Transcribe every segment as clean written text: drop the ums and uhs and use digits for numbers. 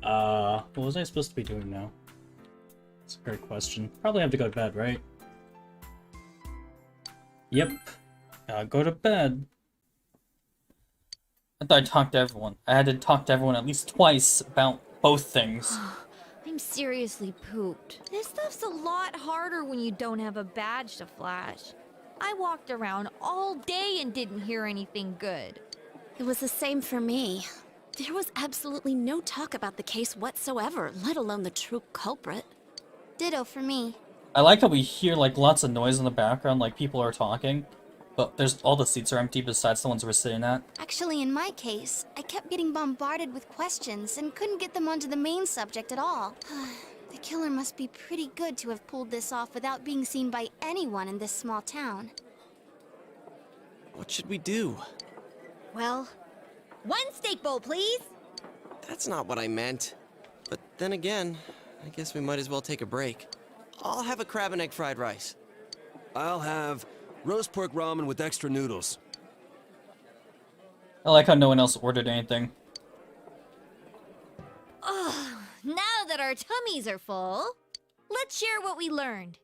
What was I supposed to be doing now? That's a great question. Probably have to go to bed, right? Yep. Gotta go to bed. I thought I talked to everyone. I had to talk to everyone at least twice about both things. I'm seriously pooped. This stuff's a lot harder when you don't have a badge to flash. I walked around all day and didn't hear anything good. It was the same for me. There was absolutely no talk about the case whatsoever, let alone the true culprit. Ditto for me. I like how we hear like lots of noise in the background, like people are talking, but there's all the seats are empty besides the ones we're sitting at. Actually, in my case, I kept getting bombarded with questions and couldn't get them onto the main subject at all. The killer must be pretty good to have pulled this off without being seen by anyone in this small town. What should we do? Well, one steak bowl, please. That's not what I meant. But then again, I guess we might as well take a break. I'll have a crab and egg fried rice. I'll have roast pork ramen with extra noodles. I like how no one else ordered anything. Ugh, now that our tummies are full, let's share what we learned.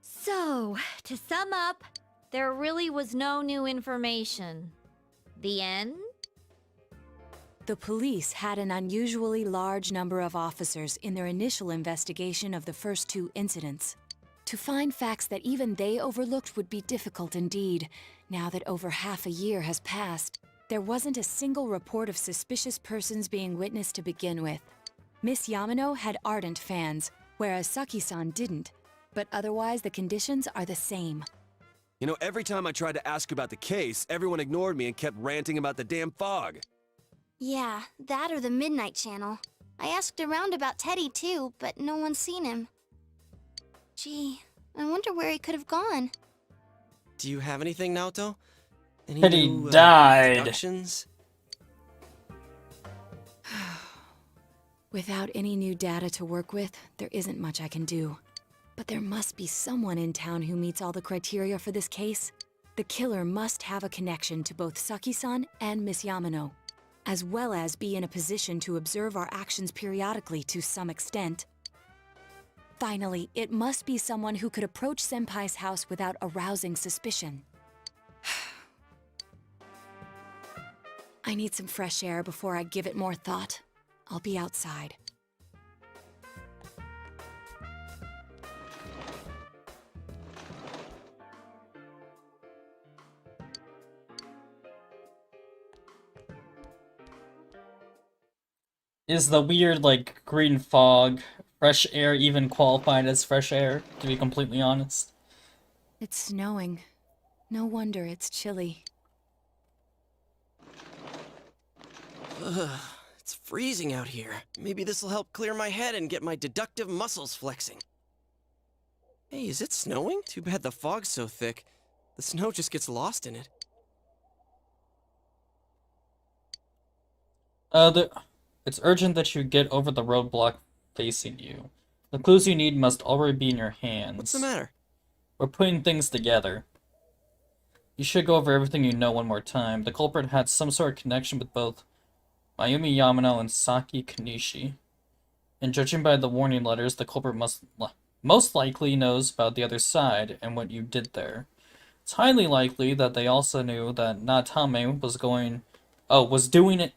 So, to sum up, there really was no new information. The end? The police had an unusually large number of officers in their initial investigation of the first two incidents. To find facts that even they overlooked would be difficult indeed. Now that over half a year has passed, there wasn't a single report of suspicious persons being witnessed to begin with. Miss Yamano had ardent fans, whereas Saki-san didn't. But otherwise, the conditions are the same. You know, every time I tried to ask about the case, everyone ignored me and kept ranting about the damn fog. Yeah, that or the Midnight Channel. I asked around about Teddy too, but no one's seen him. Gee, I wonder where he could have gone. Do you have anything, Naoto? Any Teddy new, died. deductions? Without any new data to work with, there isn't much I can do. But there must be someone in town who meets all the criteria for this case. The killer must have a connection to both Saki-san and Miss Yamano, as well as be in a position to observe our actions periodically to some extent. Finally, it must be someone who could approach Senpai's house without arousing suspicion. I need some fresh air before I give it more thought. I'll be outside. Is the weird, like, green fog, fresh air even qualified as fresh air, to be completely honest? It's snowing. No wonder it's chilly. Ugh, it's freezing out here. Maybe this'll help clear my head and get my deductive muscles flexing. Hey, is it snowing? Too bad the fog's so thick. The snow just gets lost in it. It's urgent that you get over the roadblock facing you. The clues you need must already be in your hands. What's the matter? We're putting things together. You should go over everything you know one more time. The culprit had some sort of connection with both Mayumi Yamano and Saki Kanishi. And judging by the warning letters, the culprit most likely knows about the other side and what you did there. It's highly likely that they also knew that Natame was doing it.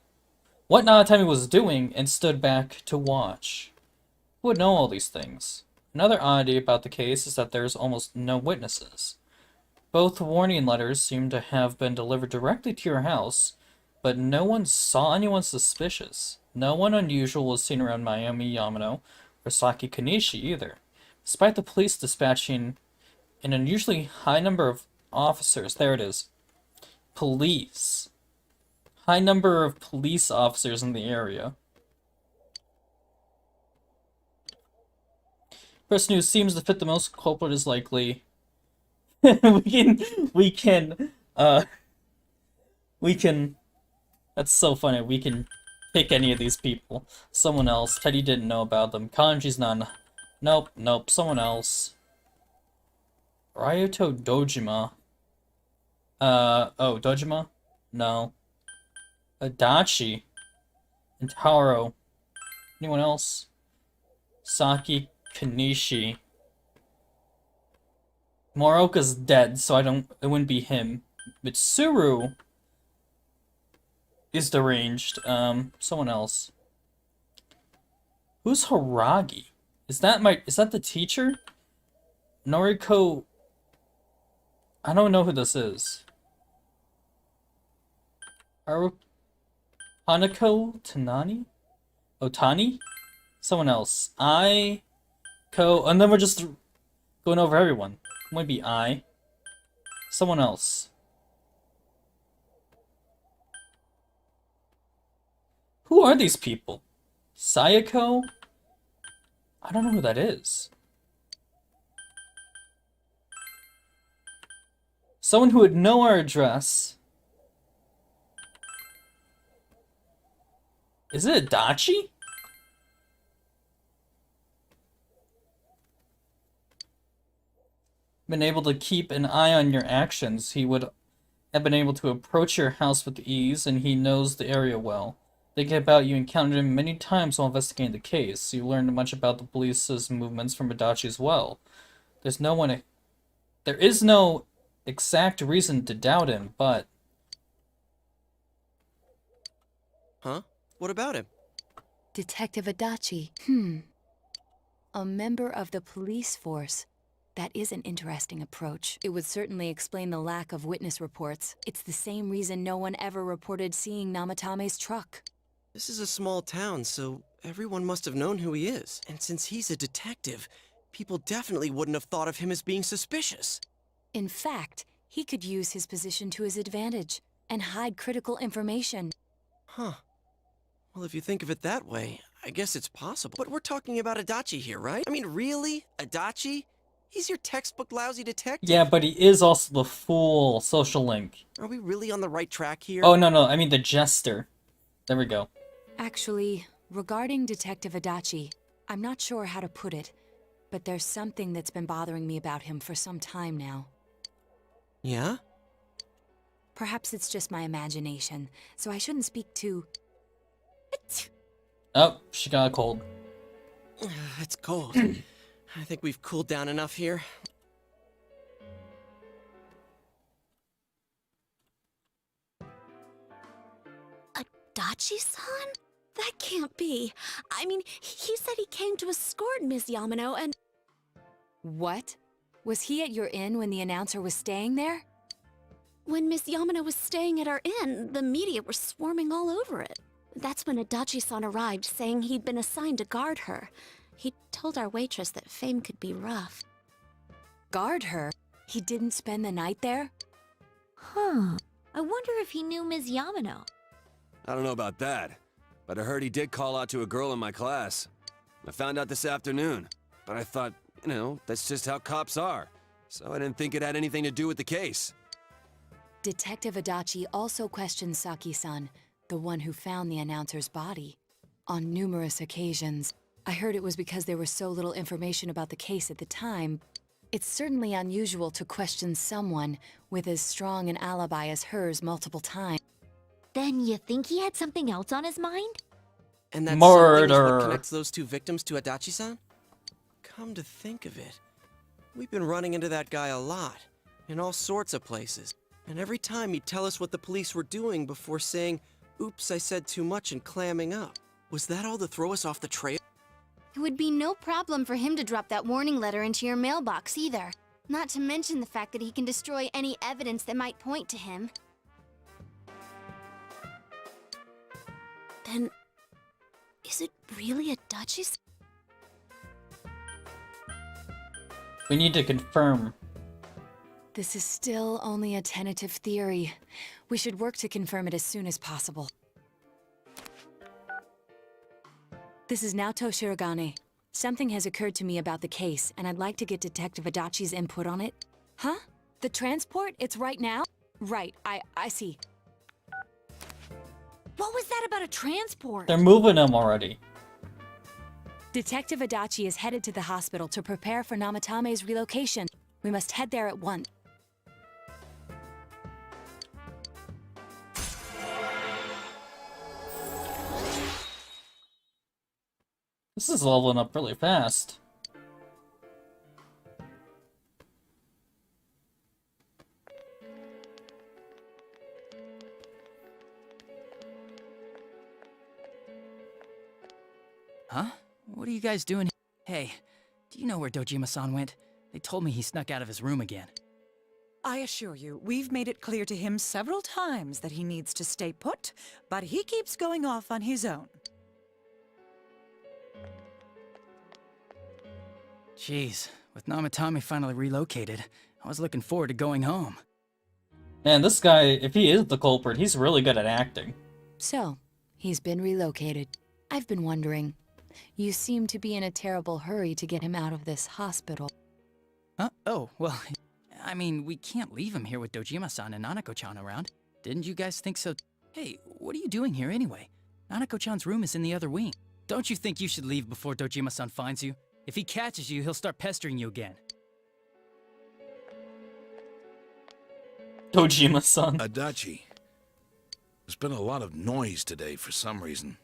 What Natame was doing and stood back to watch. Who would know all these things? Another oddity about the case is that there's almost no witnesses. Both warning letters seem to have been delivered directly to your house, but no one saw anyone suspicious. No one unusual was seen around Mayumi Yamano or Saki Kanishi either, despite the police dispatching an unusually high number of officers. There it is. Police. High number of police officers in the area. Person who seems to fit the most culprit is likely. we can, that's so funny. We can pick any of these people. Someone else. Teddy didn't know about them. Kanji's none. Nope, someone else. Ryoto Dojima. Dojima? No. Adachi. And Taro. Anyone else? Saki Kanishi. Moroka's dead, so it wouldn't be him. Mitsuru is deranged. Someone else. Who's Haragi? Is that the teacher? Noriko. I don't know who this is. Hanako Tanani? Otani? Someone else. And then we're just going over everyone. Might be someone else. Who are these people? Sayako? I don't know who that is. Someone who would know our address. Is it Adachi? Been able to keep an eye on your actions. He would have been able to approach your house with ease, and he knows the area well. Thinking about you encountered him many times while investigating the case. You learned much about the police's movements from Adachi as well. There is no exact reason to doubt him, but... Huh? What about him? Detective Adachi. A member of the police force. That is an interesting approach. It would certainly explain the lack of witness reports. It's the same reason no one ever reported seeing Namatame's truck. This is a small town, so everyone must have known who he is. And since he's a detective, people definitely wouldn't have thought of him as being suspicious. In fact, he could use his position to his advantage and hide critical information. Huh. Well, if you think of it that way, I guess it's possible. But we're talking about Adachi here, right? I mean, really? Adachi? He's your textbook lousy detective. Yeah, but he is also the full social link. Are we really on the right track here? Oh, no, I mean the jester. There we go. Actually, regarding Detective Adachi, I'm not sure how to put it, but there's something that's been bothering me about him for some time now. Yeah? Perhaps it's just my imagination, so I shouldn't speak too... Oh, she got a cold. It's cold. I think we've cooled down enough here. Adachi-san? That can't be. I mean, he said he came to escort Miss Yamano and... What? Was he at your inn when the announcer was staying there? When Miss Yamano was staying at our inn, the media were swarming all over it. That's when Adachi-san arrived, saying he'd been assigned to guard her. He told our waitress that fame could be rough. Guard her? He didn't spend the night there? Huh. I wonder if he knew Ms. Yamano. I don't know about that, but I heard he did call out to a girl in my class. I found out this afternoon, but I thought, that's just how cops are. So I didn't think it had anything to do with the case. Detective Adachi also questioned Saki-san, the one who found the announcer's body. On numerous occasions, I heard it was because there was so little information about the case at the time. It's certainly unusual to question someone with as strong an alibi as hers multiple times. Then you think he had something else on his mind? And that something is Murder. what connects those two victims to Adachi-san? Come to think of it, we've been running into that guy a lot, in all sorts of places. And every time he'd tell us what the police were doing before saying, "Oops, I said too much," and clamming up. Was that all to throw us off the trail? It would be no problem for him to drop that warning letter into your mailbox either. Not to mention the fact that he can destroy any evidence that might point to him. Then, is it really Adachi's? We need to confirm. This is still only a tentative theory. We should work to confirm it as soon as possible. This is Naoto Shirogane. Something has occurred to me about the case, and I'd like to get Detective Adachi's input on it. Huh? The transport? It's right now? Right, I see. What was that about a transport? They're moving him already. Detective Adachi is headed to the hospital to prepare for Namatame's relocation. We must head there at once. This is leveling up really fast. Huh? What are you guys doing? Hey, do you know where Dojima-san went? They told me he snuck out of his room again. I assure you, we've made it clear to him several times that he needs to stay put, but he keeps going off on his own. Jeez, with Namatame finally relocated, I was looking forward to going home. Man, this guy, if he is the culprit, he's really good at acting. So, he's been relocated. I've been wondering. You seem to be in a terrible hurry to get him out of this hospital. Huh? Oh, well, I mean, we can't leave him here with Dojima-san and Nanako-chan around. Didn't you guys think so? Hey, what are you doing here anyway? Nanako-chan's room is in the other wing. Don't you think you should leave before Dojima-san finds you? If he catches you, he'll start pestering you again. Dojima-san. Adachi. There's been a lot of noise today for some reason.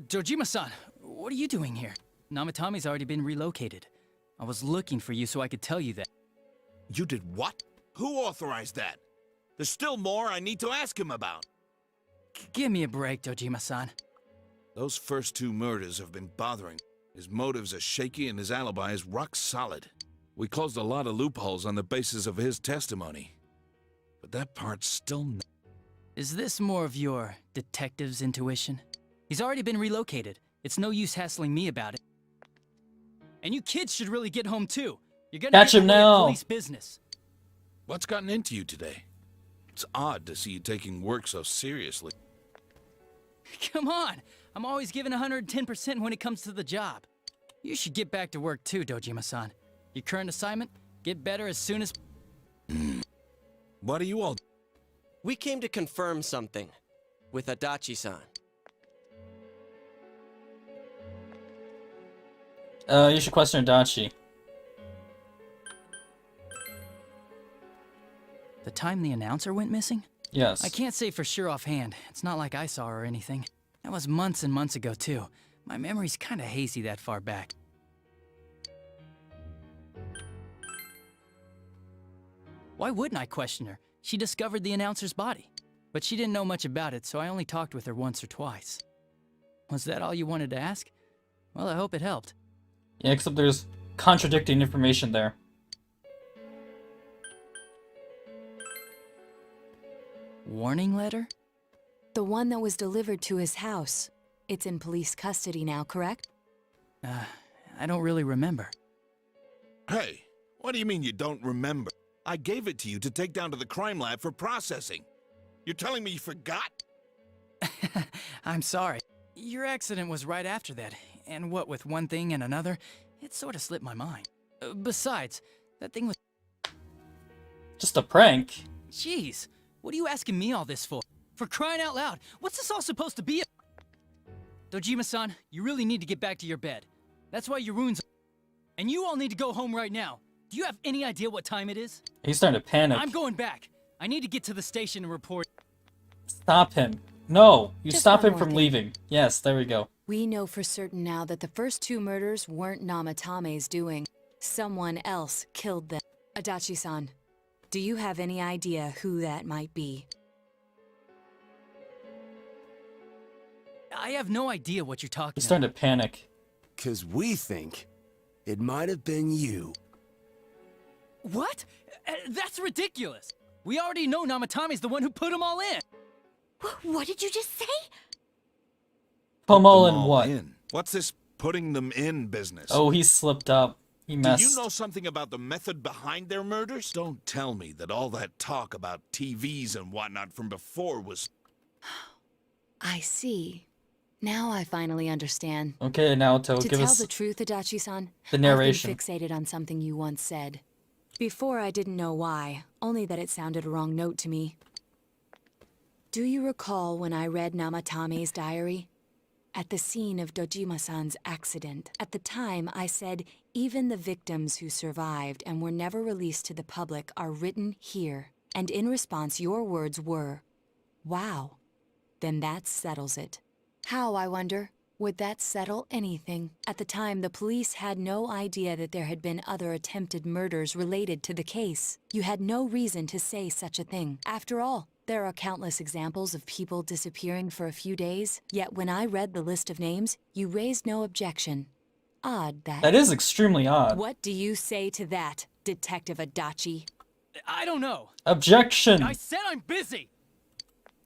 Dojima-san, what are you doing here? Namatame's already been relocated. I was looking for you so I could tell you that. You did what? Who authorized that? There's still more I need to ask him about. Give me a break, Dojima-san. Those first two murders have been bothering. His motives are shaky and his alibi is rock solid. We closed a lot of loopholes on the basis of his testimony. But that part's still not. Is this more of your detective's intuition? He's already been relocated. It's no use hassling me about it. And you kids should really get home too. You're gonna Catch get in him the way of now. police business. What's gotten into you today? It's odd to see you taking work so seriously. Come on! I'm always giving 110% when it comes to the job. You should get back to work too, Dojima-san. Your current assignment? Get better as soon as... What are you all... We came to confirm something with Adachi-san. You should question Adachi. The time the announcer went missing? Yes. I can't say for sure offhand. It's not like I saw her or anything. That was months and months ago, too. My memory's kinda hazy that far back. Why wouldn't I question her? She discovered the announcer's body. But she didn't know much about it, so I only talked with her once or twice. Was that all you wanted to ask? Well, I hope it helped. Yeah, except there's contradicting information there. Warning letter? The one that was delivered to his house. It's in police custody now, correct? I don't really remember. Hey, what do you mean you don't remember? I gave it to you to take down to the crime lab for processing. You're telling me you forgot? I'm sorry. Your accident was right after that, and what with one thing and another, it sort of slipped my mind. Besides, that thing was... Just a prank. Jeez, what are you asking me all this for? For crying out loud, what's this all supposed to be? Dojima-san, you really need to get back to your bed. That's why your wounds... And you all need to go home right now. Do you have any idea what time it is? He's starting to panic. I'm going back. I need to get to the station and report. Stop him. No, you Just stop one him more from thing. leaving. Yes, there we go. We know for certain now that the first two murders weren't Namatame's doing. Someone else killed them. Adachi-san, do you have any idea who that might be? I have no idea what you're talking He's about. starting to panic. 'Cause we think it might have been you. What? That's ridiculous. We already know Namatame's the one who put them all in. What did you just say? Pummel Them and all what? in. What's this putting them in business? Oh, he slipped up. He Do messed. you know something about the method behind their murders? Don't tell me that all that talk about TVs and whatnot from before was... I see. Now I finally understand. Okay, Naoto, To give tell us the truth, Adachi-san, the narration. I've been fixated on something you once said. Before I didn't know why, only that it sounded a wrong note to me. Do you recall when I read Namatame's diary? At the scene of Dojima-san's accident. At the time, I said, even the victims who survived and were never released to the public are written here. And in response, your words were, wow. Then that settles it. How, I wonder? Would that settle anything? At the time, the police had no idea that there had been other attempted murders related to the case. You had no reason to say such a thing. After all, there are countless examples of people disappearing for a few days, yet when I read the list of names, you raised no objection. Odd that. That is extremely odd. What do you say to that, Detective Adachi? I don't know. Objection! I said I'm busy.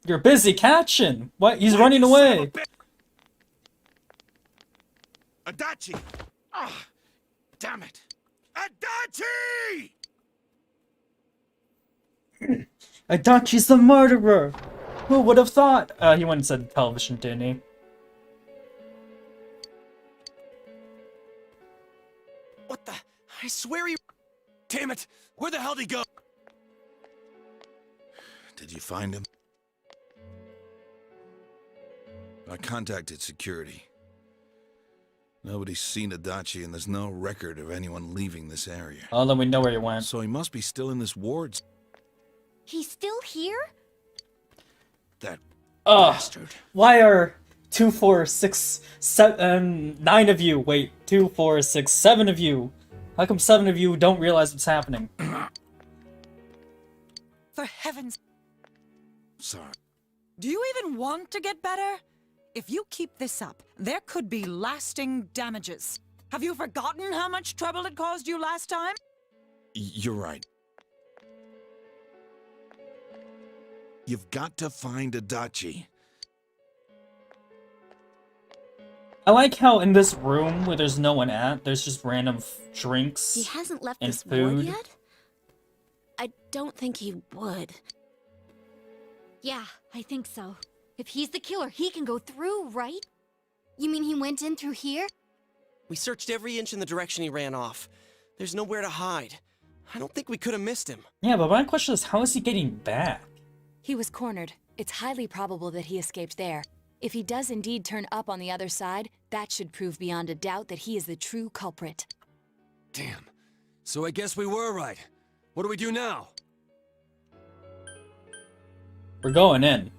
You're busy catching! What? He's running You son of a away! bi- Adachi! Ah, damn it! Adachi! Adachi's the murderer! Who would have thought? He went and said television, didn't he? What the? I swear he. Damn it! Where the hell'd he go? Did you find him? I contacted security. Nobody's seen Adachi, and there's no record of anyone leaving this area. Oh, then we know where he went. So he must be still in this ward. He's still here? That Ugh. bastard. Why are 2, 4, 6, 7, 9 of you? Wait, 2, 4, 6, 7 of you. How come 7 of you don't realize what's happening? For heaven's... Sorry. Do you even want to get better? If you keep this up, there could be lasting damages. Have you forgotten how much trouble it caused you last time? You're right. You've got to find Adachi. I like how in this room where there's no one at, there's just random drinks. He hasn't left and this food. ward yet? I don't think he would. Yeah, I think so. If he's the killer, he can go through, right? You mean he went in through here? We searched every inch in the direction he ran off. There's nowhere to hide. I don't think we could have missed him. Yeah, but my question is, how is he getting back? He was cornered. It's highly probable that he escaped there. If he does indeed turn up on the other side, that should prove beyond a doubt that he is the true culprit. Damn. So I guess we were right. What do we do now? We're going in.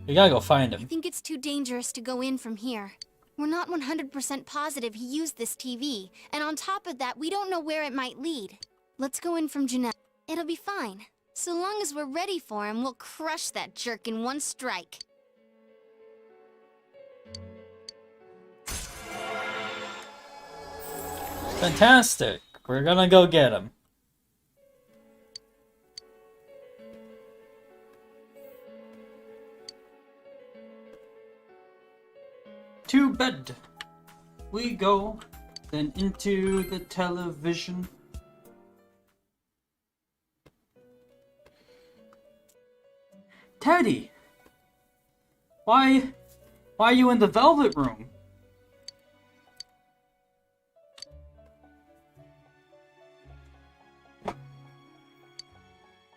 We gotta go find I him. think it's too dangerous to go in from here. We're not 100% positive he used this TV, and on top of that, we don't know where it might lead. Let's go in from Jeanette. It'll be fine. So long as we're ready for him, we'll crush that jerk in one strike. Fantastic. We're gonna go get him. To bed. We go, then into the television. Teddy! Why are you in the Velvet Room?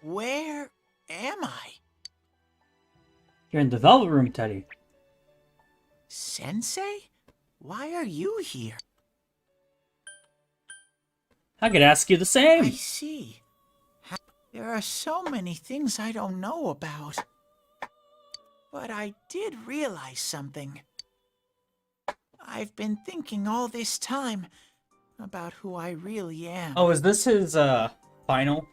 Where am I? You're in the Velvet Room, Teddy. Sensei? Why are you here? I could ask you the I same. see. There are so many things I don't know about. But I did realize something. I've been thinking all this time about who I really am. Oh, is this his, final?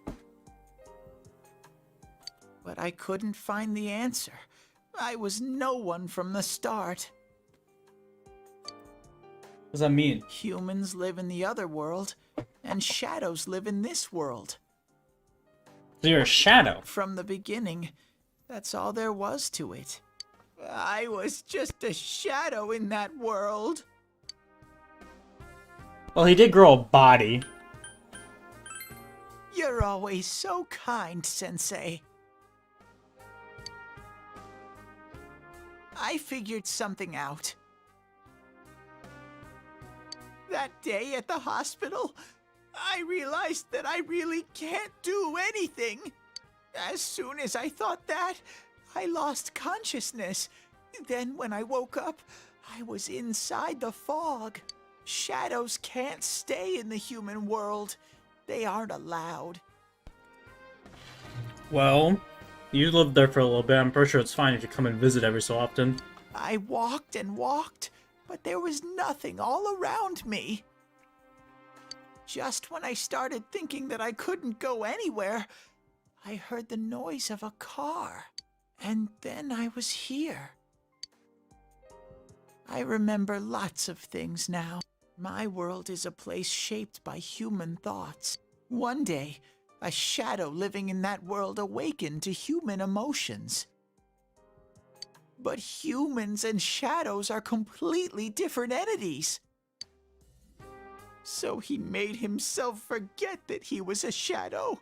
But I couldn't find the answer. I was no one from the start. What does that mean? Humans live in the other world, and shadows live in this world. So you're a shadow. From the beginning, that's all there was to it. I was just a shadow in that world. Well, he did grow a body. You're always so kind, Sensei. I figured something out. That day at the hospital, I realized that I really can't do anything. As soon as I thought that, I lost consciousness. Then when I woke up, I was inside the fog. Shadows can't stay in the human world. They aren't allowed. Well, you lived there for a little bit. I'm pretty sure it's fine if you come and visit every so often. I walked and walked, but there was nothing all around me. Just when I started thinking that I couldn't go anywhere, I heard the noise of a car, and then I was here. I remember lots of things now. My world is a place shaped by human thoughts. One day, a shadow living in that world awakened to human emotions. But humans and shadows are completely different entities. So he made himself forget that he was a shadow.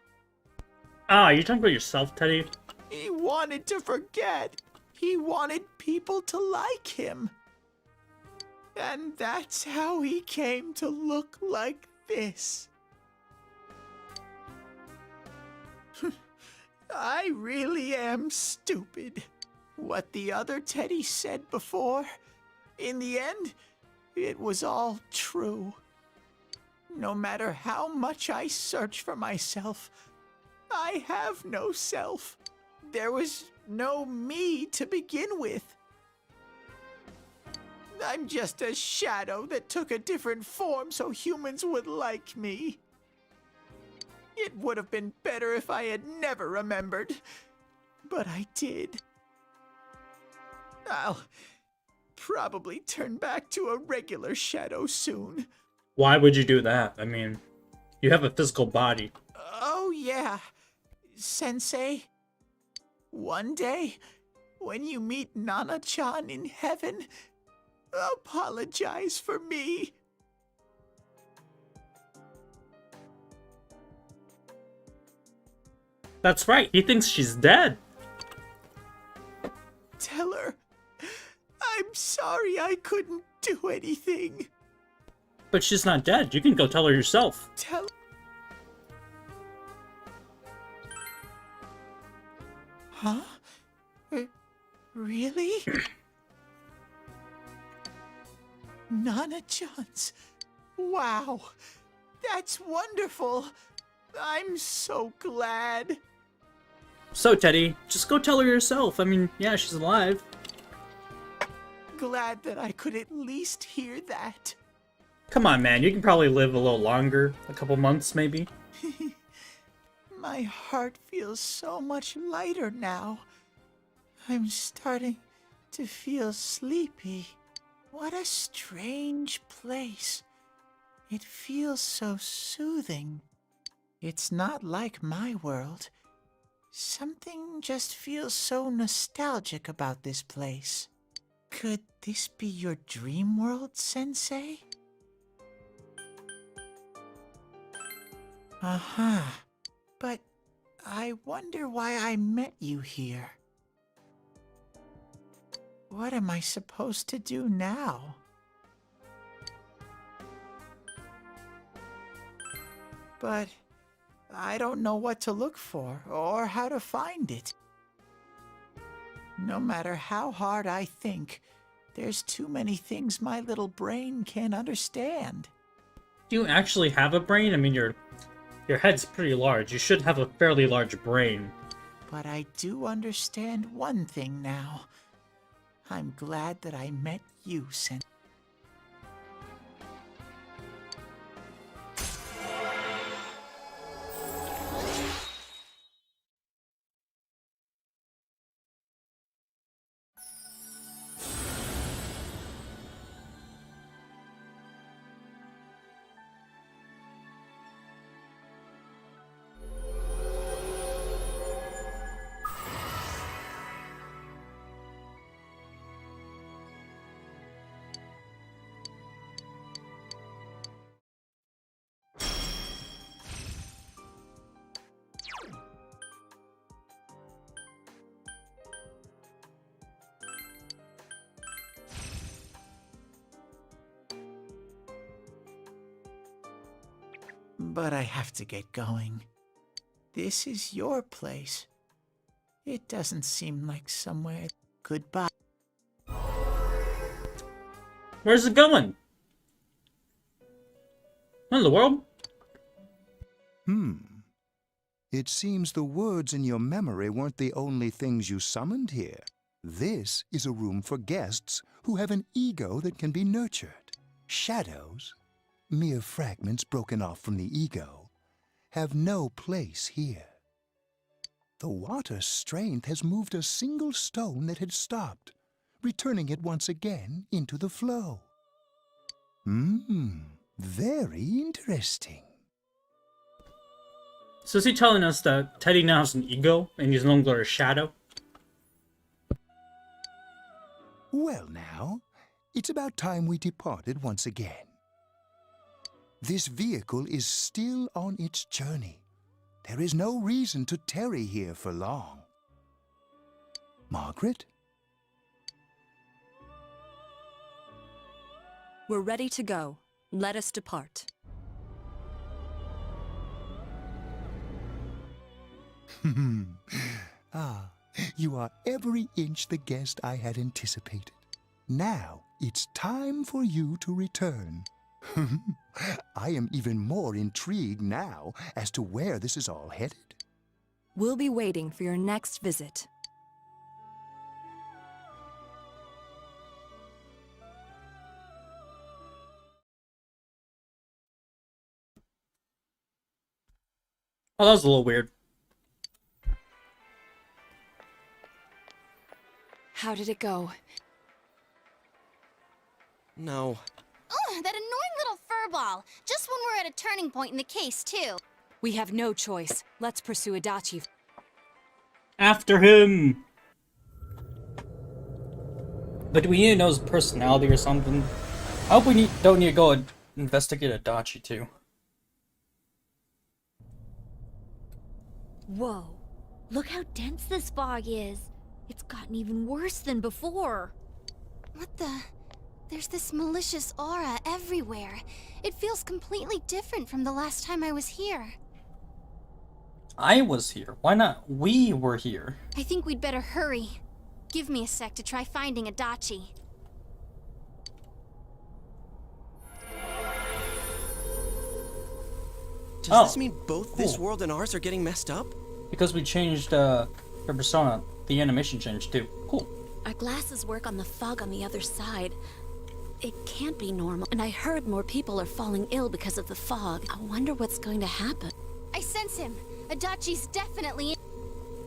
Ah, you're talking about yourself, Teddy? He wanted to forget. He wanted people to like him. And that's how he came to look like this. I really am stupid. What the other Teddy said before, in the end, it was all true. No matter how much I search for myself, I have no self. There was no me to begin with. I'm just a shadow that took a different form so humans would like me. It would have been better if I had never remembered, but I did. I'll probably turn back to a regular shadow soon. Why would you do that? I mean, you have a physical body. Oh yeah, Sensei. One day, when you meet Nana-chan in heaven, apologize for me. That's right, he thinks she's dead. Tell her, I'm sorry I couldn't do anything. But she's not dead. You can go tell her yourself. Tell Huh? Really? Nana-chan's. Wow. That's wonderful. I'm so glad. So, Teddy, just go tell her yourself. I mean, yeah, she's alive. Glad that I could at least hear that. Come on, man. You can probably live a little longer. A couple months, maybe. My heart feels so much lighter now. I'm starting to feel sleepy. What a strange place. It feels so soothing. It's not like my world. Something just feels so nostalgic about this place. Could this be your dream world, Sensei? Uh-huh. But I wonder why I met you here. What am I supposed to do now? But I don't know what to look for or how to find it. No matter how hard I think, there's too many things my little brain can't understand. Do you actually have a brain? I mean, your head's pretty large. You should have a fairly large brain. But I do understand one thing now. I'm glad that I met you, Sen. But I have to get going. This is your place. It doesn't seem like somewhere. Goodbye. Where's it going? What in the world? It seems the words in your memory weren't the only things you summoned here. This is a room for guests who have an ego that can be nurtured. Shadows, mere fragments broken off from the ego, have no place here. The water's strength has moved a single stone that had stopped, returning it once again into the flow. Very interesting. So is he telling us that Teddy now has an ego and he's no longer a shadow? Well now, it's about time we departed once again. This vehicle is still on its journey. There is no reason to tarry here for long. Margaret? We're ready to go. Let us depart. You are every inch the guest I had anticipated. Now it's time for you to return. I am even more intrigued now as to where this is all headed. We'll be waiting for your next visit. Oh, that was a little weird. How did it go? No. Oh, that annoying little furball. Just when we're at a turning point in the case, too. We have no choice. Let's pursue Adachi. After him! But do we need to know his personality or something? I hope we don't need to go and investigate Adachi too. Whoa. Look how dense this fog is. It's gotten even worse than before. What the? There's this malicious aura everywhere. It feels completely different from the last time I was here. I was here. Why not? We were here. I think we'd better hurry. Give me a sec to try finding Adachi. Does this mean both this world and ours are getting messed up? Because we changed her persona, the animation changed too. Cool. Our glasses work on the fog on the other side. It can't be normal. And I heard more people are falling ill because of the fog. I wonder what's going to happen. I sense him. Adachi's definitely in.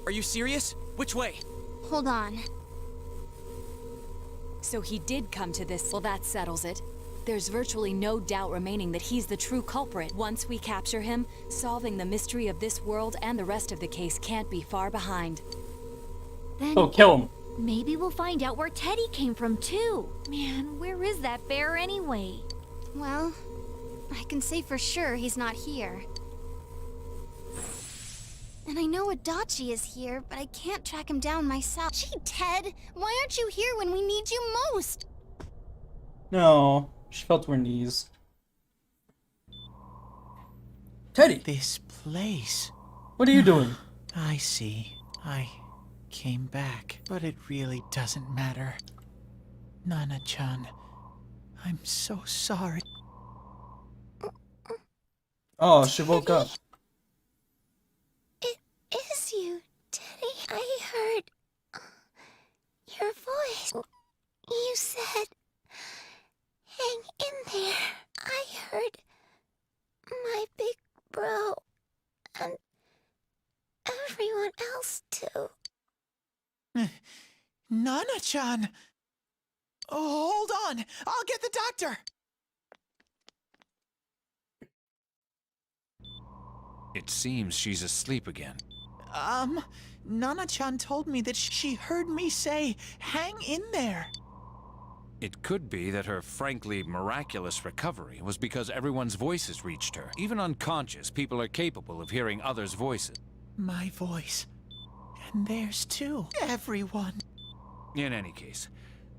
Are you serious? Which way? Hold on. So he did come to this. Well, that settles it. There's virtually no doubt remaining that he's the true culprit. Once we capture him, solving the mystery of this world and the rest of the case can't be far behind. Then Oh, kill him. maybe we'll find out where Teddy came from too. Man, where is that bear anyway? Well, I can say for sure he's not here. And I know Adachi is here, but I can't track him down myself. Gee, Ted, why aren't you here when we need you most? No, she fell to her knees. Teddy, This place. what are you doing? I see. I came back, but it really doesn't matter. Nana-chan, I'm so sorry. Oh, she woke up. It is you, Teddy. I heard your voice. You said, hang in there. I heard my big bro and everyone else too. Nana-chan! Oh, hold on! I'll get the doctor! It seems she's asleep again. Nana-chan told me that she heard me say, hang in there. It could be that her frankly miraculous recovery was because everyone's voices reached her. Even unconscious, people are capable of hearing others' voices. My voice. And theirs too. Everyone. In any case,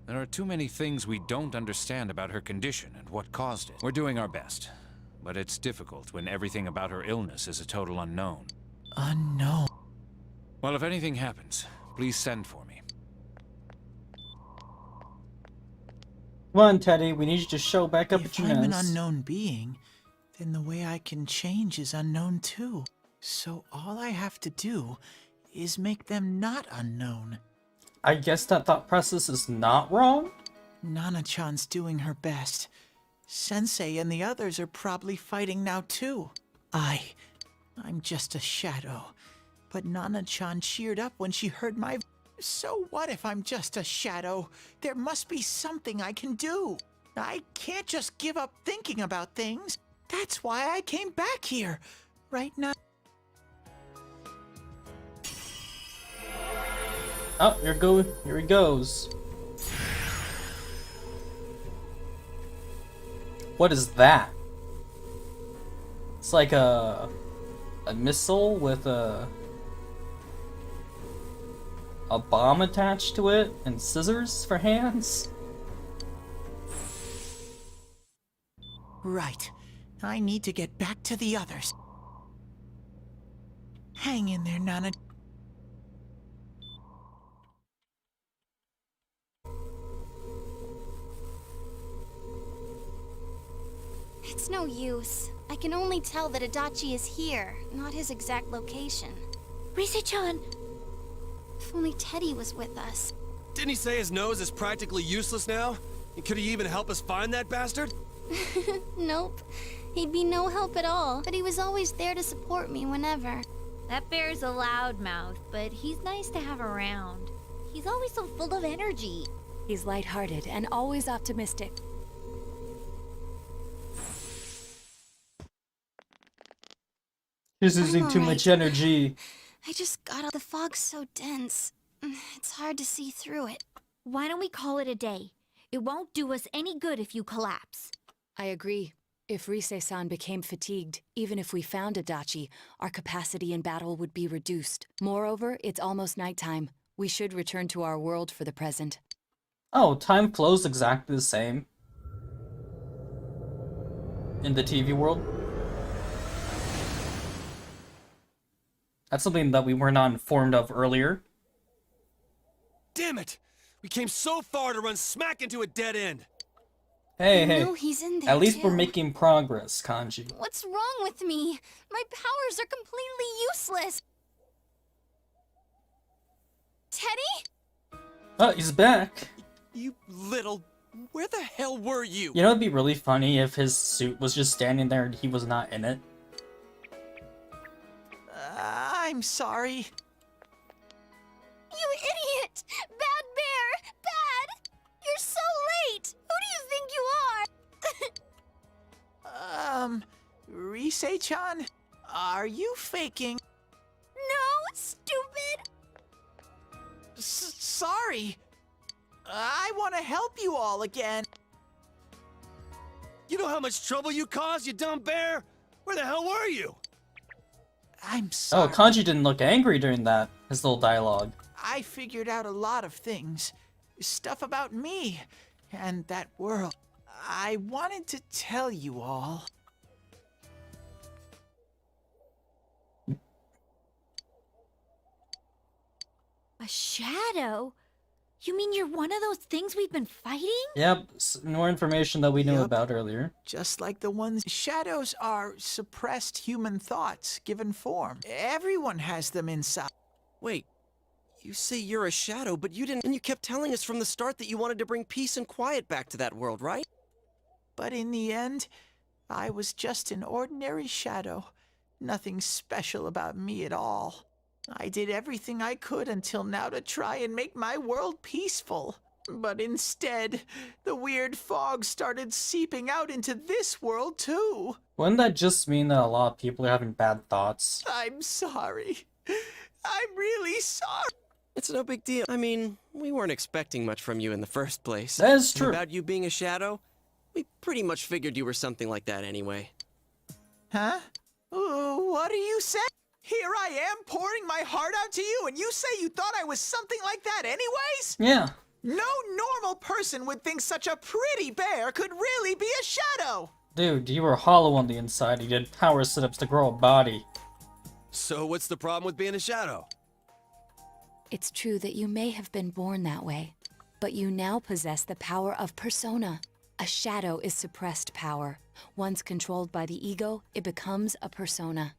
there are too many things we don't understand about her condition and what caused it. We're doing our best, but it's difficult when everything about her illness is a total unknown. Unknown. Well, if anything happens, please send for me. Come on, Teddy, we need you to show back up If at your I'm an nest. unknown being, then the way I can change is unknown too. So all I have to do is make them not unknown. I guess that thought process is not wrong. Nana-chan's doing her best. Sensei and the others are probably fighting now too. I'm just a shadow. But Nana-chan cheered up when she heard my... So what if I'm just a shadow? There must be something I can do. I can't just give up thinking about things. That's why I came back here. Right now... Oh, here he goes. What is that? It's like a missile with a bomb attached to it and scissors for hands. Right. I need to get back to the others. Hang in there, Nana. It's no use. I can only tell that Adachi is here, not his exact location. Rise-chan! If only Teddy was with us. Didn't he say his nose is practically useless now? And could he even help us find that bastard? Nope. He'd be no help at all, but he was always there to support me whenever. That bear's a loudmouth, but he's nice to have around. He's always so full of energy. He's lighthearted and always optimistic. He's using too much energy. I just got out. The fog's so dense. It's hard to see through it. Why don't we call it a day? It won't do us any good if you collapse. I agree. If Rise-san became fatigued, even if we found Adachi, our capacity in battle would be reduced. Moreover, it's almost nighttime. We should return to our world for the present. Oh, time flows exactly the same in the TV world. That's something that we were not informed of earlier. Damn it! We came so far to run smack into a dead end! Hey, I hey. know he's in there At least too. we're making progress, Kanji. What's wrong with me? My powers are completely useless. Teddy? Oh, he's back. You little... Where the hell were you? You know, it'd be really funny if his suit was just standing there and he was not in it. I'm sorry. You idiot! Bad bear! Bad! You're so late! Who do you think you are? Rise-chan? Are you faking? No, stupid! Sorry. I want to help you all again. You know how much trouble you caused, you dumb bear? Where the hell were you? I'm sorry. Oh, Kanji didn't look angry during that, his little dialogue. I figured out a lot of things. Stuff about me and that world. I wanted to tell you all. A shadow? You mean you're one of those things we've been fighting? Yep, more information that we knew Yep. about earlier. Just like the ones... Shadows are suppressed human thoughts given form. Everyone has them inside. Wait, you say you're a shadow, but you didn't... And you kept telling us from the start that you wanted to bring peace and quiet back to that world, right? But in the end, I was just an ordinary shadow. Nothing special about me at all. I did everything I could until now to try and make my world peaceful. But instead, the weird fog started seeping out into this world too. Wouldn't that just mean that a lot of people are having bad thoughts? I'm sorry. I'm really sorry. It's no big deal. I mean, we weren't expecting much from you in the first place. That is And true. about you being a shadow, we pretty much figured you were something like that anyway. Huh? What are you saying? Here I am pouring my heart out to you, and you say you thought I was something like that anyways? Yeah. No normal person would think such a pretty bear could really be a shadow. Dude, you were hollow on the inside. You did power sit-ups to grow a body. So what's the problem with being a shadow? It's true that you may have been born that way, but you now possess the power of persona. A shadow is suppressed power. Once controlled by the ego, it becomes a persona.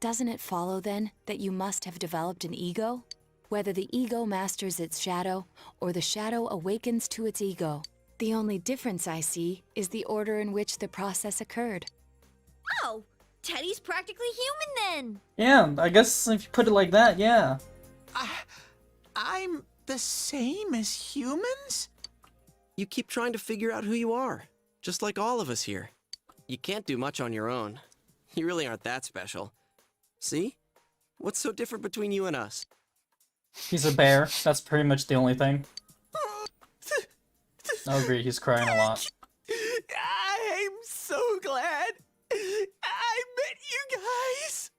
Doesn't it follow, then, that you must have developed an ego? Whether the ego masters its shadow, or the shadow awakens to its ego. The only difference I see is the order in which the process occurred. Oh, Teddy's practically human then. Yeah, I guess if you put it like that, yeah. I'm the same as humans? You keep trying to figure out who you are, just like all of us here. You can't do much on your own. You really aren't that special. See? What's so different between you and us? He's a bear. That's pretty much the only thing. I'll agree, he's crying a lot. I'm so glad I met you guys.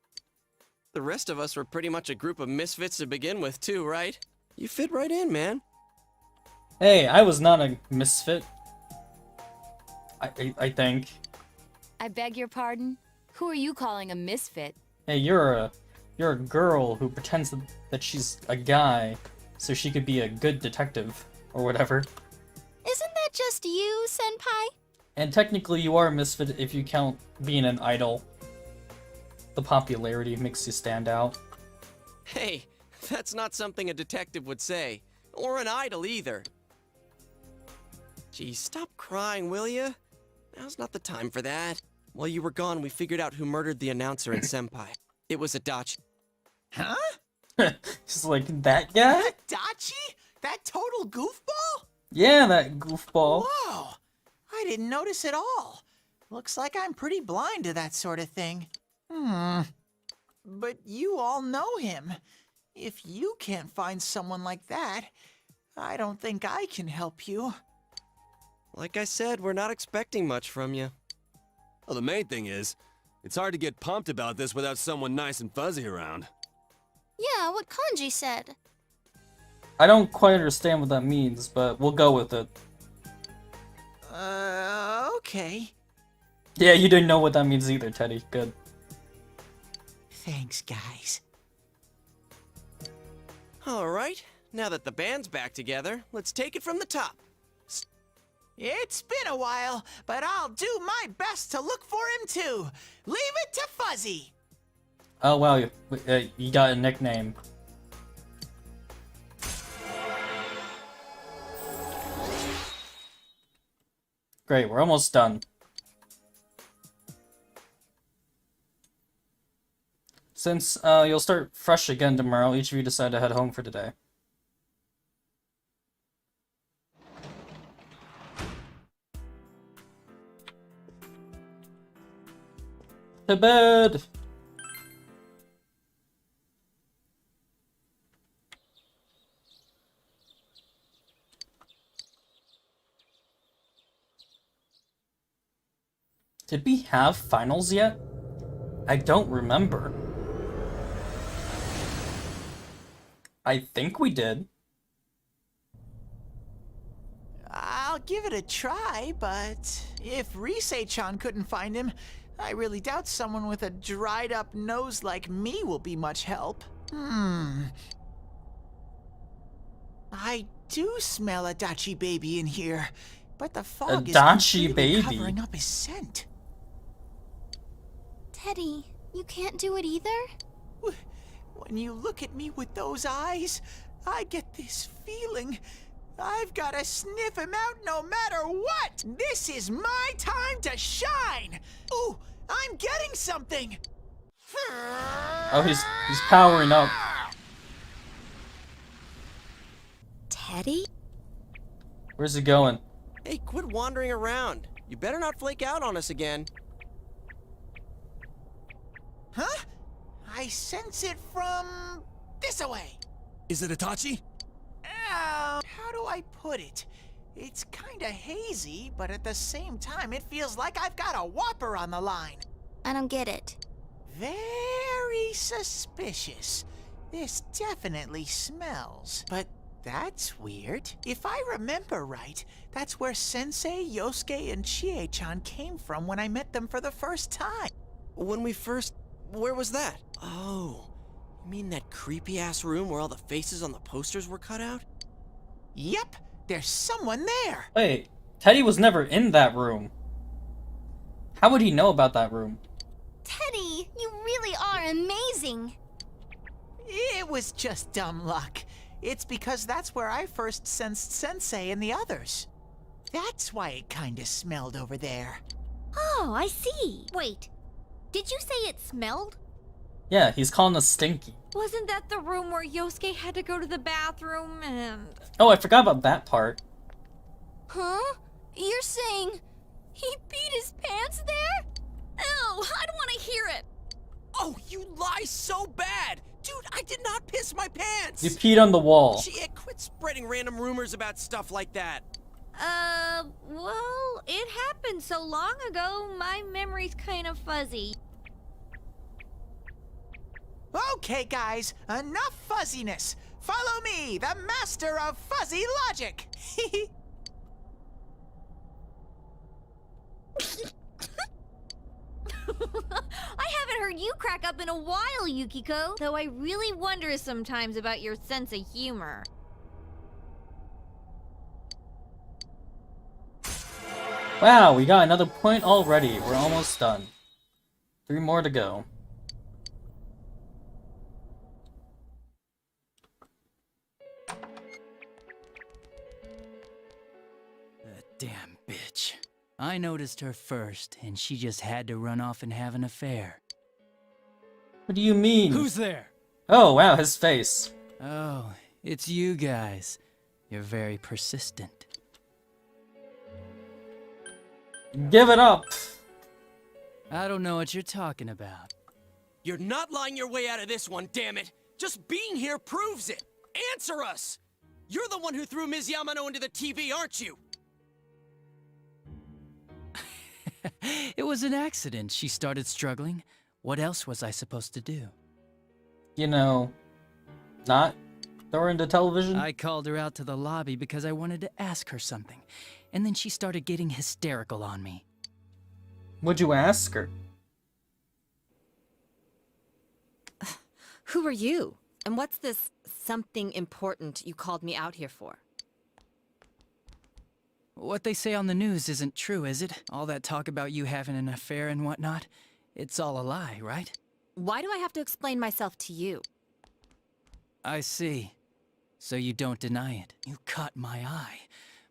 The rest of us were pretty much a group of misfits to begin with, too, right? You fit right in, man. Hey, I was not a misfit. I think. I beg your pardon? Who are you calling a misfit? Hey, you're a girl who pretends that she's a guy so she could be a good detective or whatever. Isn't that just you, Senpai? And technically you are a misfit if you count being an idol. The popularity makes you stand out. Hey, that's not something a detective would say. Or an idol, either. Geez, stop crying, will ya? Now's not the time for that. While you were gone, we figured out who murdered the announcer and Senpai. It was Adachi. Huh? He's like, that guy? Adachi? That total goofball? Yeah, that goofball. Whoa! I didn't notice at all. Looks like I'm pretty blind to that sort of thing. But you all know him. If you can't find someone like that, I don't think I can help you. Like I said, we're not expecting much from you. Well, the main thing is, it's hard to get pumped about this without someone nice and fuzzy around. Yeah, what Kanji said. I don't quite understand what that means, but we'll go with it. Okay. Yeah, you didn't know what that means either, Teddy. Good. Thanks, guys. Alright, now that the band's back together, let's take it from the top. It's been a while, but I'll do my best to look for him too. Leave it to Fuzzy. Oh wow, you got a nickname. Great, we're almost done. Since you'll start fresh again tomorrow, each of you decide to head home for today. To bed! Did we have finals yet? I don't remember. I think we did. I'll give it a try, but if Risei-chan couldn't find him, I really doubt someone with a dried-up nose like me will be much help. I do smell Adachi baby in here, but the fog is completely covering up his scent. Teddy, you can't do it either? When you look at me with those eyes, I get this feeling. I've got to sniff him out no matter what! This is my time to shine! Ooh, I'm getting something! Oh, he's powering up. Teddy? Where's he going? Hey, quit wandering around. You better not flake out on us again. Huh? I sense it from this away. Is it Adachi? How do I put it? It's kinda hazy, but at the same time it feels like I've got a whopper on the line. I don't get it. Very suspicious. This definitely smells. But that's weird. If I remember right, that's where Sensei, Yosuke, and Chie-chan came from when I met them for the first time. When we first... Where was that? Oh, you mean that creepy-ass room where all the faces on the posters were cut out? Yep, there's someone there. Wait, Teddy was never in that room. How would he know about that room? Teddy, you really are amazing. It It was just dumb luck. It's because that's where I first sensed Sensei and the others. That's why it kinda smelled over there. Oh, I see. Wait, did you say it smelled? Yeah, he's calling us stinky. Wasn't that the room where Yosuke had to go to the bathroom and... Oh, I forgot about that part. Huh? You're saying he peed his pants there? Ew, I don't want to hear it. Oh, you lie so bad! Dude, I did not piss my pants! You peed on the wall. Shit, quit spreading random rumors about stuff like that. Well, it happened so long ago, my memory's kind of fuzzy. Okay, guys, enough fuzziness. Follow me, the master of fuzzy logic. I haven't heard you crack up in a while, Yukiko. Though I really wonder sometimes about your sense of humor. Wow, we got another point already. We're almost done. 3 more to go. Damn bitch. I noticed her first, and she just had to run off and have an affair. What do you mean? Who's there? Oh, wow, his face. Oh, it's you guys. You're very persistent. Give it up! I don't know what you're talking about. You're not lying your way out of this one, damn it! Just being here proves it! Answer us! You're the one who threw Ms. Yamano into the TV, aren't you? It was an accident. She started struggling. What else was I supposed to do? You know, not throw her into television? I called her out to the lobby because I wanted to ask her something, and then she started getting hysterical on me. What'd you ask her? Who are you? And what's this something important you called me out here for? What they say on the news isn't true, is it? All that talk about you having an affair and whatnot? It's all a lie, right? Why do I have to explain myself to you? I see. So you don't deny it. You caught my eye.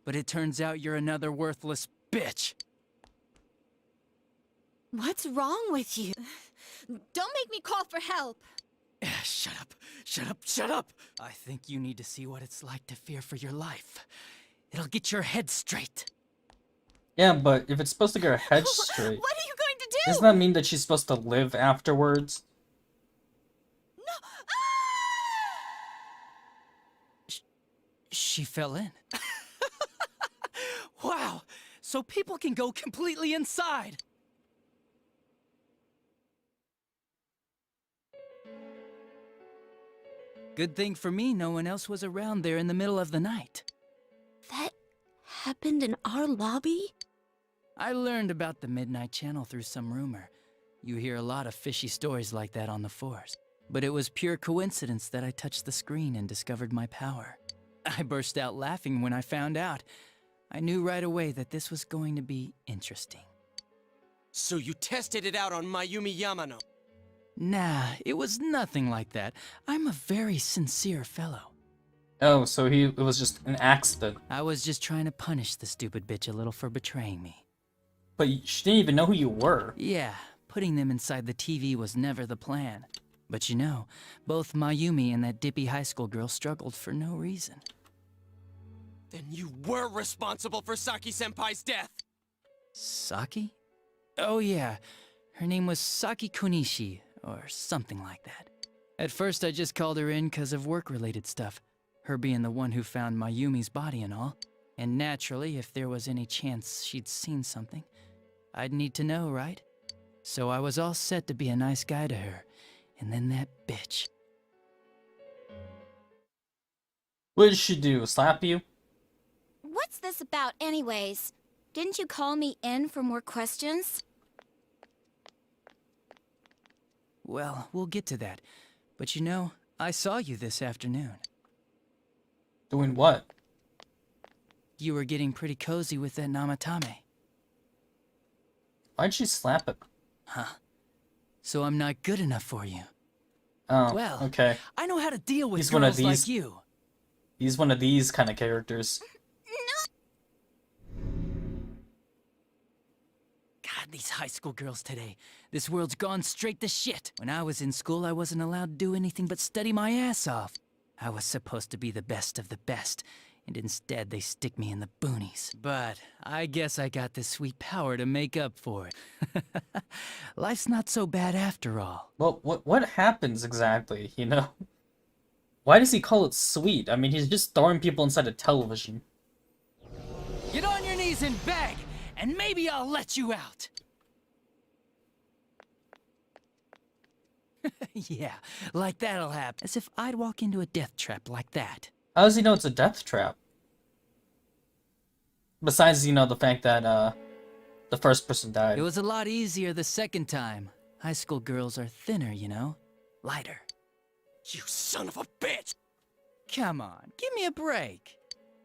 But it turns out you're another worthless bitch. What's wrong with you? Don't make me call for help. Shut up. Shut up. Shut up. I think you need to see what it's like to fear for your life. It'll get your head straight. Yeah, but if it's supposed to get her head straight, What are you going to do? doesn't that mean that she's supposed to live afterwards? No. She fell in. Wow. So people can go completely inside. Good thing for me, no one else was around there in the middle of the night. That happened in our lobby? I learned about the Midnight Channel through some rumor. You hear a lot of fishy stories like that on the force. But it was pure coincidence that I touched the screen and discovered my power. I burst out laughing when I found out. I knew right away that this was going to be interesting. So you tested it out on Mayumi Yamano? Nah, it was nothing like that. I'm a very sincere fellow. Oh, so it was just an accident. I was just trying to punish the stupid bitch a little for betraying me. But she didn't even know who you were. Yeah, putting them inside the TV was never the plan. But you know, both Mayumi and that dippy high school girl struggled for no reason. Then you were responsible for Saki-senpai's death! Saki? Oh yeah, her name was Saki Kunishi, or something like that. At first I just called her in 'cause of work-related stuff, her being the one who found Mayumi's body and all. And naturally, if there was any chance she'd seen something, I'd need to know, right? So I was all set to be a nice guy to her, and then that bitch. What did she do? Slap you? What's this about anyways? Didn't you call me in for more questions? Well, we'll get to that. But you know, I saw you this afternoon. Doing what? You were getting pretty cozy with that Namatame. Why'd she slap him? Huh. So I'm not good enough for you. Oh, Well, okay. I know how to deal with He's one of girls like these- you. He's one of these kind of characters. God, these high school girls today. This world's gone straight to shit. When I was in school, I wasn't allowed to do anything but study my ass off. I was supposed to be the best of the best, and instead they stick me in the boonies. But I guess I got this sweet power to make up for it. Life's not so bad after all. Well, what happens exactly, you know? Why does he call it sweet? I mean, he's just throwing people inside a television. Get on your knees and beg, and maybe I'll let you out. Yeah, like that'll happen. As if I'd walk into a death trap like that. How does he know it's a death trap? Besides, you know, the fact that, the first person died. It was a lot easier the second time. High school girls are thinner, you know? Lighter. You son of a bitch! Come on, give me a break.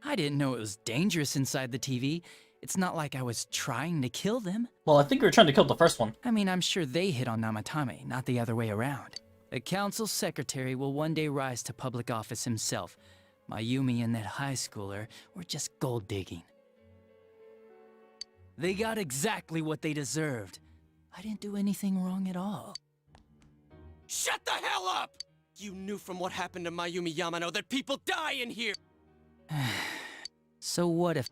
I didn't know it was dangerous inside the TV. It's not like I was trying to kill them. Well, I think we were trying to kill the first one. I mean, I'm sure they hit on Namatame, not the other way around. The council secretary will one day rise to public office himself. Mayumi and that high schooler were just gold digging. They got exactly what they deserved. I didn't do anything wrong at all. Shut the hell up! You knew from what happened to Mayumi Yamano that people die in here! So what if...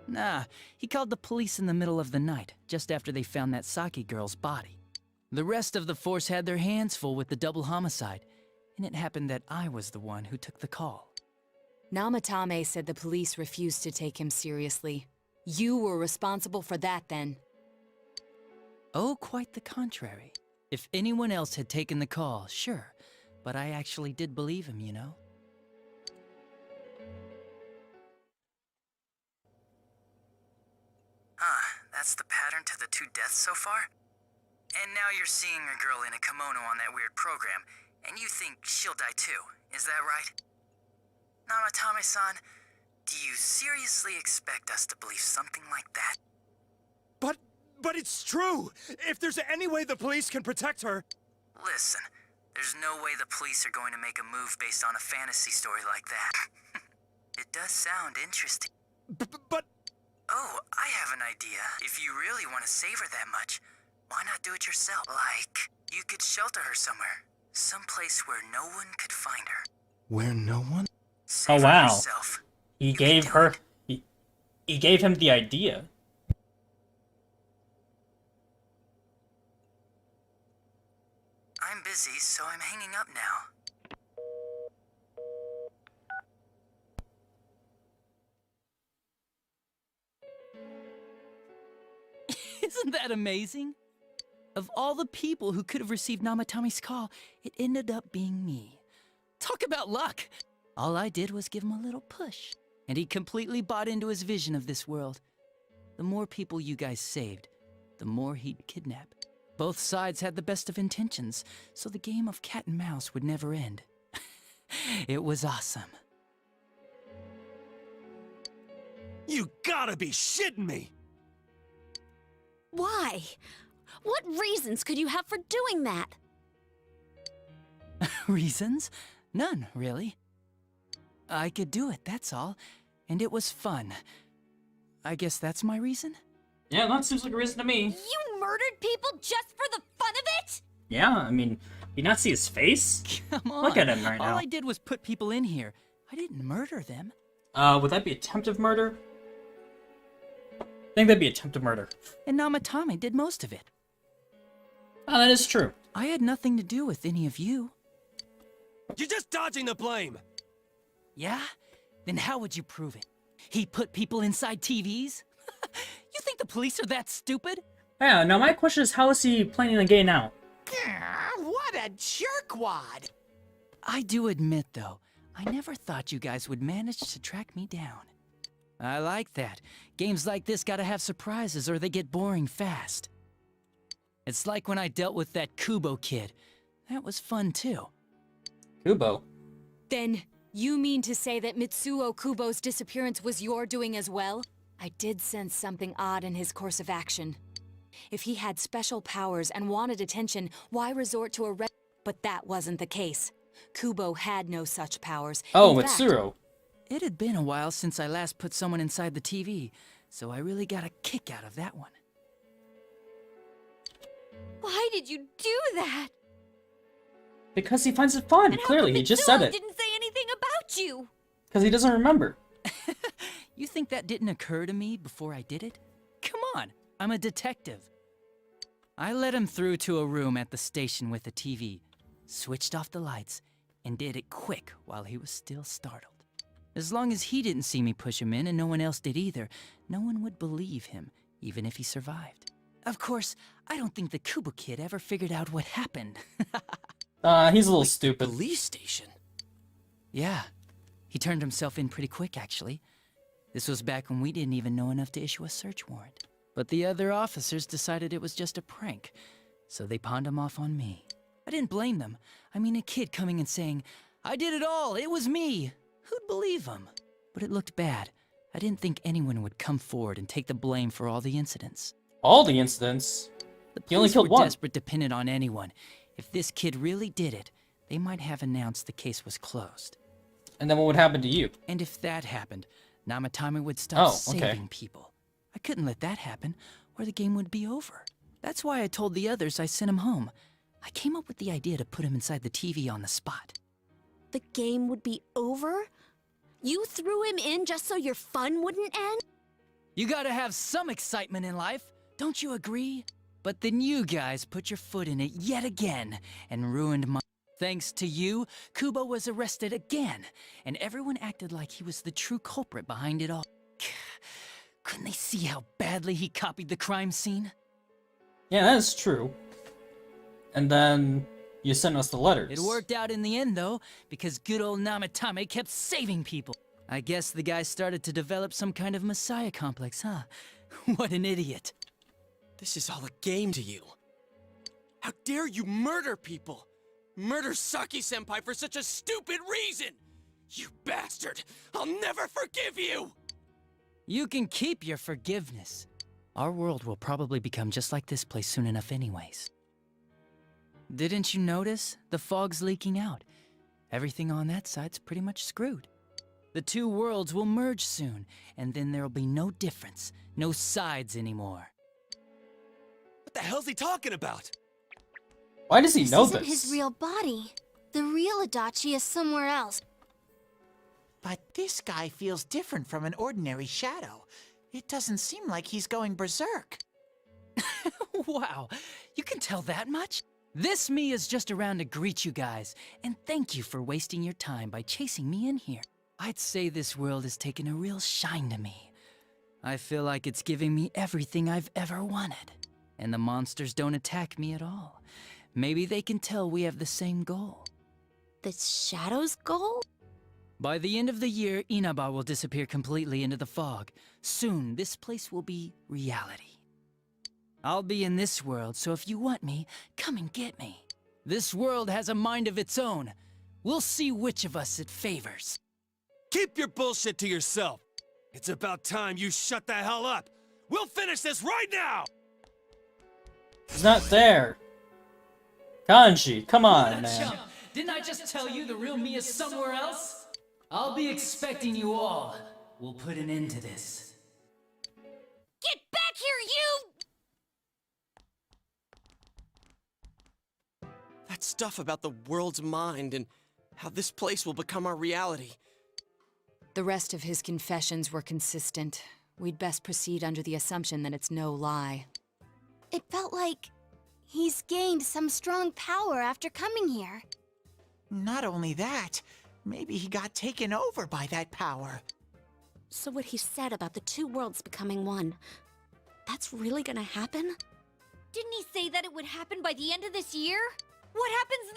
Nah, he called the police in the middle of the night, just after they found that Saki girl's body. The rest of the force had their hands full with the double homicide, and it happened that I was the one who took the call. Namatame said the police refused to take him seriously. You were responsible for that then. Oh, quite the contrary. If anyone else had taken the call, sure, but I actually did believe him, you know? That's the pattern to the 2 deaths so far? And now you're seeing a girl in a kimono on that weird program, and you think she'll die too, is that right? Namatame-san, do you seriously expect us to believe something like that? But it's true! If there's any way the police can protect her... Listen, there's no way the police are going to make a move based on a fantasy story like that. It does sound interesting. But... Oh, I have an idea. If you really want to save her that much, why not do it yourself? Like, you could shelter her somewhere. Someplace where no one could find her. Where no one? Oh, Save her wow. yourself. He You gave can do her... it. He gave him the idea. I'm busy, so I'm hanging up now. Isn't that amazing? Of all the people who could have received Namatame's call, it ended up being me. Talk about luck! All I did was give him a little push, and he completely bought into his vision of this world. The more people you guys saved, the more he'd kidnap. Both sides had the best of intentions, so the game of cat and mouse would never end. It was awesome. You gotta be shitting me! Why? What reasons could you have for doing that? Reasons? None, really. I could do it, that's all. And it was fun. I guess that's my reason? Yeah, that seems like a reason to me. You murdered people just for the fun of it? Yeah, I mean, you not see his face? Come on. Look at him right now. All I did was put people in here. I didn't murder them. Would that be attempted murder? I think that'd be attempted murder. And Namatame did most of it. Oh, that is true. I had nothing to do with any of you. You're just dodging the blame! Yeah? Then how would you prove it? He put people inside TVs? You think the police are that stupid? Yeah, now my question is, how is he planning on getting out? What a jerkwad! I do admit, though, I never thought you guys would manage to track me down. I like that. Games like this gotta have surprises or they get boring fast. It's like when I dealt with that Kubo kid. That was fun, too. Kubo? Then, you mean to say that Mitsuo Kubo's disappearance was your doing as well? I did sense something odd in his course of action. If he had special powers and wanted attention, why resort to a But that wasn't the case. Kubo had no such powers. Oh, In fact, Mitsuru. It had been a while since I last put someone inside the TV, so I really got a kick out of that one. Why did you do that? Because he finds it fun. And how Clearly, come he just said Mitsuo it. didn't say anything about you. Because he doesn't remember. You think that didn't occur to me before I did it? Come on, I'm a detective. I let him through to a room at the station with a TV, switched off the lights, and did it quick while he was still startled. As long as he didn't see me push him in and no one else did either, no one would believe him, even if he survived. Of course, I don't think the Kubo kid ever figured out what happened. He's a little stupid. Police station? Yeah, he turned himself in pretty quick, actually. This was back when we didn't even know enough to issue a search warrant. But the other officers decided it was just a prank, so they pawned him off on me. I didn't blame them. I mean, a kid coming and saying, "I did it all, it was me." Who'd believe him? But it looked bad. I didn't think anyone would come forward and take the blame for all the incidents. All the incidents? The He only police killed were one. desperate to pin it on anyone. If this kid really did it, they might have announced the case was closed. And then what would happen to you? And if that happened, Namatame would stop Oh, okay. saving people. I couldn't let that happen, or the game would be over. That's why I told the others I sent him home. I came up with the idea to put him inside the TV on the spot. The game would be over? You threw him in just so your fun wouldn't end? You gotta have some excitement in life, don't you agree? But then you guys put your foot in it yet again and ruined my... Thanks to you, Kubo was arrested again, and everyone acted like he was the true culprit behind it all. Couldn't they see how badly he copied the crime scene? Yeah, that is true. And then you sent us the letters. It worked out in the end, though, because good old Namatame kept saving people. I guess the guy started to develop some kind of messiah complex, huh? What an idiot. This is all a game to you. How dare you murder people? Murder Saki-senpai for such a stupid reason! You bastard! I'll never forgive you! You can keep your forgiveness. Our world will probably become just like this place soon enough anyways. Didn't you notice? The fog's leaking out. Everything on that side's pretty much screwed. The two worlds will merge soon, and then there'll be no difference, no sides anymore. What the hell's he talking about? Why does he This know isn't this? his real body. The real Adachi is somewhere else. But this guy feels different from an ordinary shadow. It doesn't seem like he's going berserk. Wow, you can tell that much? This me is just around to greet you guys, and thank you for wasting your time by chasing me in here. I'd say this world has taken a real shine to me. I feel like it's giving me everything I've ever wanted. And the monsters don't attack me at all. Maybe they can tell we have the same goal. The Shadow's goal? By the end of the year, Inaba will disappear completely into the fog. Soon, this place will be reality. I'll be in this world, so if you want me, come and get me. This world has a mind of its own. We'll see which of us it favors. Keep your bullshit to yourself. It's about time you shut the hell up. We'll finish this right now! He's not there. Kanji, come on, man. Chump, didn't I just tell you the real me is somewhere else? I'll be expecting you all. We'll put an end to this. Get back here, you! That stuff about the world's mind and how this place will become our reality. The rest of his confessions were consistent. We'd best proceed under the assumption that it's no lie. It felt like he's gained some strong power after coming here. Not only that, maybe he got taken over by that power. So what he said about the two worlds becoming one, that's really gonna happen? Didn't he say that it would happen by the end of this year? What happens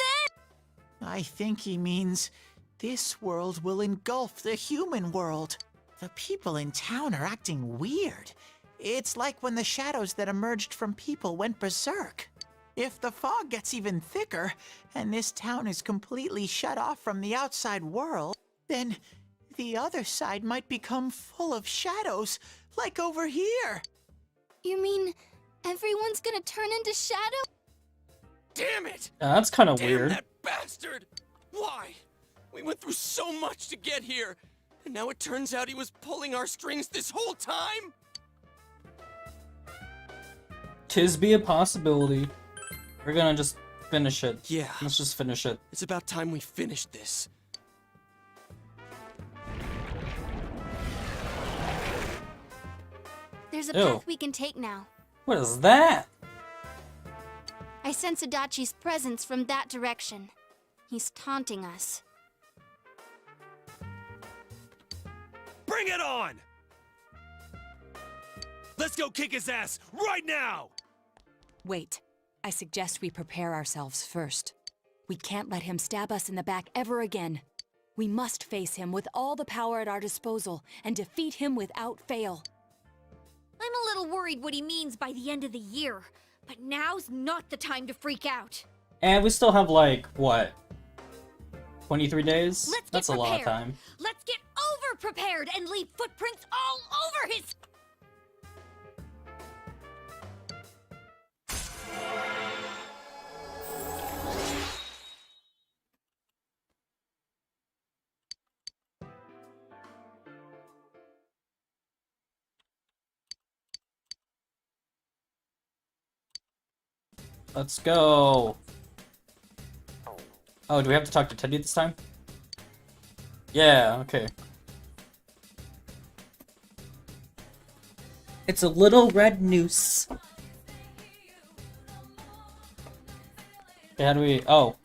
then? I think he means this world will engulf the human world. The people in town are acting weird. It's like when the shadows that emerged from people went berserk. If the fog gets even thicker, and this town is completely shut off from the outside world, then the other side might become full of shadows, like over here. You mean Everyone's gonna turn into Shadow? Damn it! Yeah, that's kind of Damn weird. that bastard! Why? We went through so much to get here, and now it turns out he was pulling our strings this whole time? Tis be a possibility. We're gonna just finish it. Yeah. Let's just finish it. It's about time we finished this. There's a Ew. path we can take now. What is that? I sense Adachi's presence from that direction. He's taunting us. Bring it on! Let's go kick his ass right now! Wait. I suggest we prepare ourselves first. We can't let him stab us in the back ever again. We must face him with all the power at our disposal and defeat him without fail. I'm a little worried what he means by the end of the year, but now's not the time to freak out. And we still have like, what? 23 days? Let's get That's a lot of prepared. time. Let's get over-prepared and leave footprints all over his... Let's go. Oh, do we have to talk to Teddy this time? Yeah, okay. It's a little red noose. Okay, how do we... Oh.